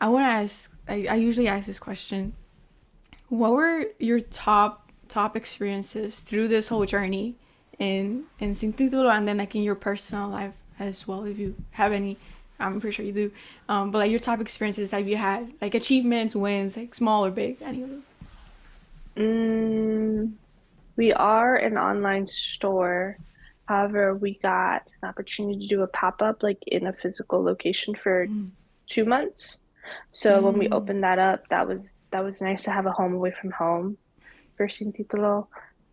I want to ask. I usually ask this question. What were your top experiences through this whole journey in Sin Titulo, and then like in your personal life as well, if you have any? I'm pretty sure you do. But like your top experiences that you had, like achievements, wins, like small or big, any of them. Mm, we are an online store. However, we got an opportunity to do a pop-up like in a physical location for 2 months. So when we Mm. opened that up, that was nice to have a home away from home for Sin Titulo.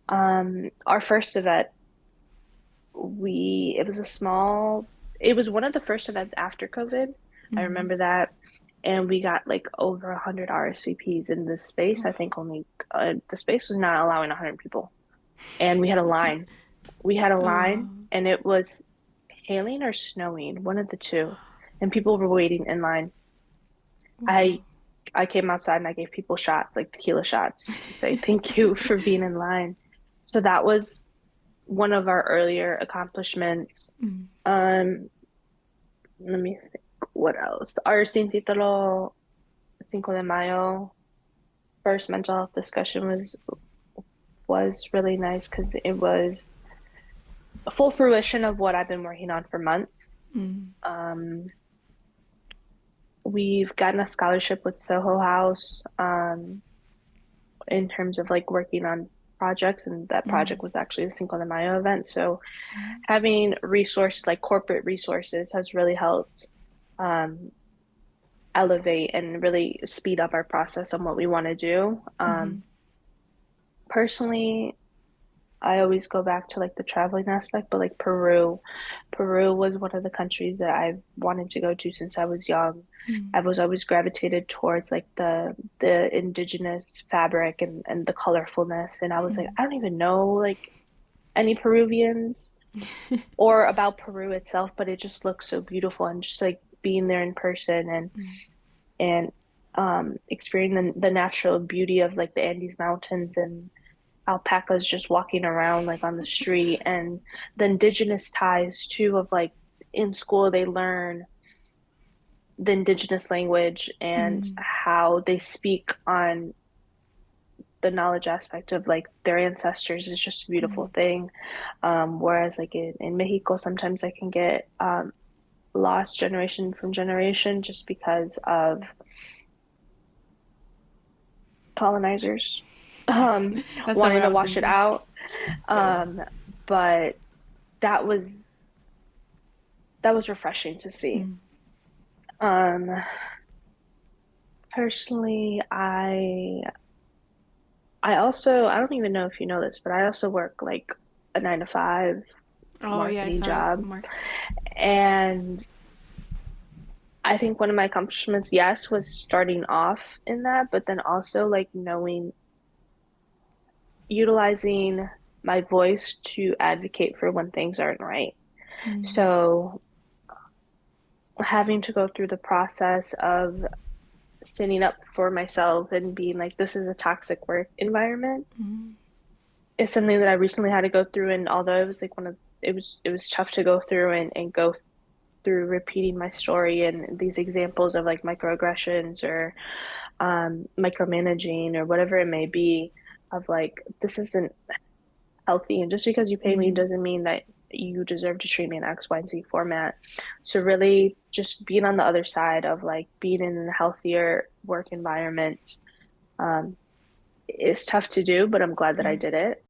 Our first event, it was it was one of the first events after COVID. I remember that. And we got like over 100 RSVPs in this space. I think only the space was not allowing 100 people. And we had a line. We had a Oh wow. line, and it was hailing or snowing, one of the two. And people were waiting in line. Wow. I I came outside and I gave people shots, like tequila shots, to say thank you for being in line. So that was one of our earlier accomplishments. Um, Let me think what else. Our Sin Titulo Cinco de Mayo first mental health discussion was really nice because it was a full fruition of what I've been working on for months. Um, we've gotten a scholarship with Soho House in terms of like working on projects, and that project was actually the Cinco de Mayo event. So having resources like corporate resources has really helped um, elevate and really speed up our process on what we want to do. Personally, I always go back to like the traveling aspect, but like Peru was one of the countries that I've wanted to go to since I was young. I was always gravitated towards like the indigenous fabric and the colorfulness, and I was like, I don't even know like any Peruvians or about Peru itself, but it just looks so beautiful, and just like being there in person and experiencing the natural beauty of like the Andes Mountains and alpacas just walking around like on the street, and the indigenous ties too of like in school they learn the indigenous language and how they speak on the knowledge aspect of like their ancestors is just a beautiful thing. Whereas like in Mexico sometimes I can get lost generation from generation just because of colonizers That's not wanting what I to was wash it thinking. out. Yeah. But that was that was refreshing to see. Um, Personally, I also I don't even know if you know this, but I also work like a 9 to 5 Oh yeah, I marketing saw job. Mark. And I think one of my accomplishments, yes, was starting off in that, but then also like knowing utilizing my voice to advocate for when things aren't right. So having to go through the process of standing up for myself and being like, this is a toxic work environment is something that I recently had to go through. And although it was like it was tough to go through and go through repeating my story and these examples of like microaggressions or micromanaging or whatever it may be, of like, this isn't healthy. And just because you pay me doesn't mean that you deserve to treat me in X, Y, and Z format. So really just being on the other side of like being in a healthier work environment um, is tough to do, but I'm glad that I did it.